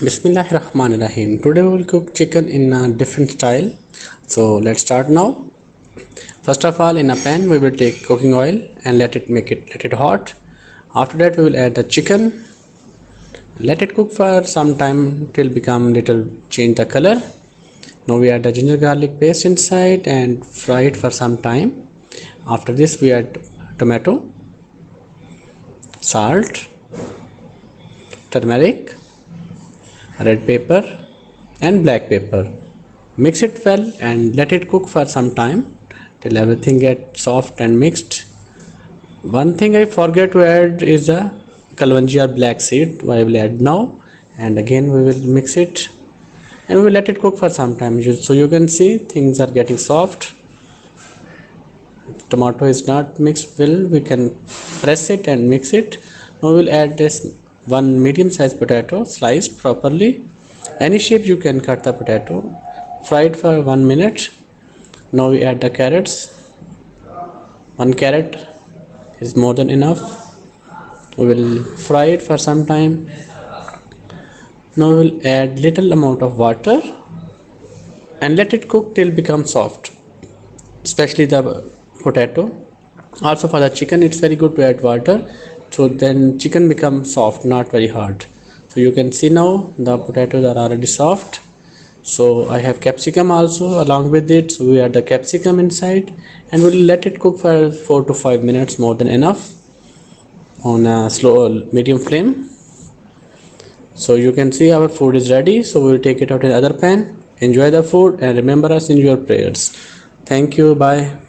Bismillahirrahmanirrahim. Today we will cook chicken in a different style. So let's start now. First of all, in a pan we will take cooking oil and let it hot. After that we will add the chicken. Let it cook for some time till become little change the color. Now we add the ginger garlic paste inside and fry it for some time. After this we add tomato, salt, turmeric, red pepper and black pepper. Mix it well and let it cook for some time till everything gets soft and mixed. One thing I forget to add is the kalonji or black seed. I will add now, and again we will mix it and we will let it cook for some time. So you can see things are getting soft. Tomato is not mixed well. We can press it and mix it. Now we will add this one medium sized potato sliced properly. Any shape you can cut the potato. Fry it for 1 minute. Now we add the carrots. One carrot is more than enough. We will fry it for some time. Now we will add little amount of water and let it cook till become soft, especially the potato. Also for the chicken it's very good to add water, so then chicken becomes soft, not very hard. So you can see now the potatoes are already soft. So I have capsicum also along with it, so we add the capsicum inside and we'll let it cook for 4 to 5 minutes, more than enough, on a slow medium flame. So you can see our food is ready, so we will take it out in other pan. Enjoy the food and remember us in your prayers. Thank you. Bye.